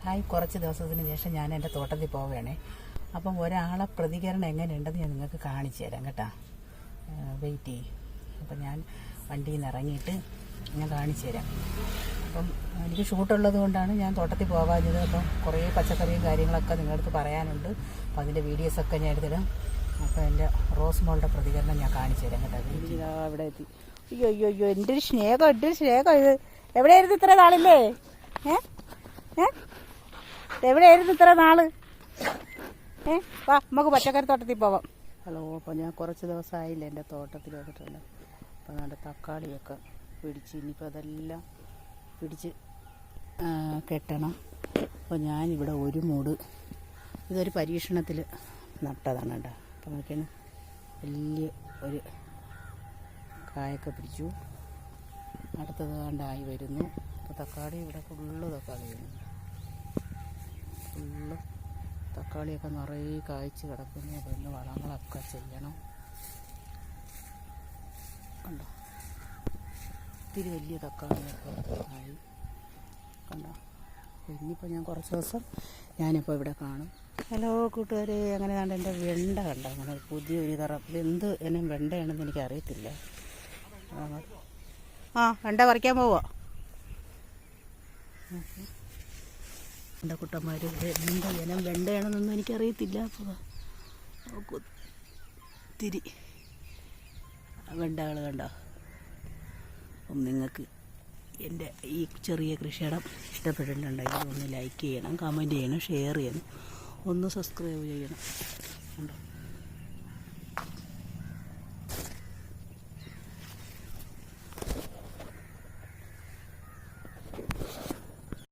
Hi, കുറച്ച് ദിവസത്തിന് ശേഷം ഞാൻ എൻ്റെ തോട്ടത്തിൽ പോവുകയാണേ. അപ്പം ഒരാളെ പ്രതികരണം എങ്ങനെയുണ്ടെന്ന് ഞാൻ നിങ്ങൾക്ക് കാണിച്ചു തരാം കേട്ടോ. വെയിറ്റ് ചെയ്യും. അപ്പം ഞാൻ വണ്ടിയിൽ നിന്ന് ഇറങ്ങിയിട്ട് ഞാൻ കാണിച്ചു തരാം. അപ്പം എനിക്ക് ഷൂട്ടുള്ളത് കൊണ്ടാണ് ഞാൻ തോട്ടത്തിൽ പോകാഞ്ഞത്. അപ്പം കുറേ പച്ചക്കറിയും കാര്യങ്ങളൊക്കെ നിങ്ങളുടെ അടുത്ത് പറയാനുണ്ട്. അപ്പം അതിൻ്റെ വീഡിയോസൊക്കെ ഞാൻ എടുത്തിടാം. അപ്പോൾ എൻ്റെ റോസ് മോളുടെ പ്രതികരണം ഞാൻ കാണിച്ചു തരാം കേട്ടോ. അവിടെ എത്തി. അയ്യോ അയ്യോ അയ്യോ, എൻ്റെ ഒരു സ്നേഹം ഇത് എവിടെയായിരുന്നു ഇത്ര നാളില്ലേ? എവിടെയായിരുന്നു ഇത്ര നാള്? വാ, നമുക്ക് പച്ചക്കറി തോട്ടത്തിൽ പോവാം. ഹലോ, അപ്പോൾ ഞാൻ കുറച്ച് ദിവസമായില്ല എൻ്റെ തോട്ടത്തിൽ വന്നിട്ടുണ്ട്. അപ്പോൾ നമ്മുടെ തക്കാളിയൊക്കെ പിടിച്ച് ഇനിയിപ്പോൾ അതെല്ലാം പിടിച്ച് കെട്ടണം. അപ്പോൾ ഞാനിവിടെ ഒരു മൂട് ഇതൊരു പരീക്ഷണത്തിൽ നട്ടതാണ് കേട്ടോ. അപ്പോൾ നോക്കിയാണ് വലിയ ഒരു കായൊക്കെ പിടിച്ചു. അടുത്തത് കണ്ടായി വരുന്നു. അപ്പോൾ തക്കാളി ഇവിടെ ഫുള്ള് തക്കാളി വരുന്നു. ഫുള്ള് തക്കാളിയൊക്കെ നിറയെ കായ്ച്ച് കിടക്കുന്നു. അതൊന്ന് വളങ്ങളൊക്കെ ചെയ്യണം. കണ്ടോ, ഒത്തിരി വലിയ തക്കാളിയൊക്കെ ആയി. കണ്ടോ, ഇനിയിപ്പോൾ ഞാൻ കുറച്ച് ദിവസം ഞാനിപ്പോൾ ഇവിടെ കാണും. ഹലോ കൂട്ടുകാരെ, അങ്ങനെ കണ്ട എൻ്റെ വെണ്ട കണ്ടോ. അങ്ങനെ പുതിയൊരു തരം എന്ത് എന്നെ വെണ്ടയാണെന്ന് എനിക്കറിയത്തില്ല. വെണ്ട പറിക്കാൻ പോവോ എൻ്റെ കുട്ടന്മാർ? എന്ത് ഇനം വെണ്ടയാണെന്നൊന്നും എനിക്കറിയത്തില്ല. അപ്പോൾ ഒത്തിരി വെണ്ടകൾ കണ്ടോ. അപ്പം നിങ്ങൾക്ക് എൻ്റെ ഈ ചെറിയ കൃഷിയിടം ഇഷ്ടപ്പെട്ടിട്ടുണ്ടെങ്കിൽ ഒന്ന് ലൈക്ക് ചെയ്യണം, കമൻറ്റ് ചെയ്യണം, ഷെയർ ചെയ്യണം, ഒന്ന് സബ്സ്ക്രൈബ് ചെയ്യണം. കണ്ടോ.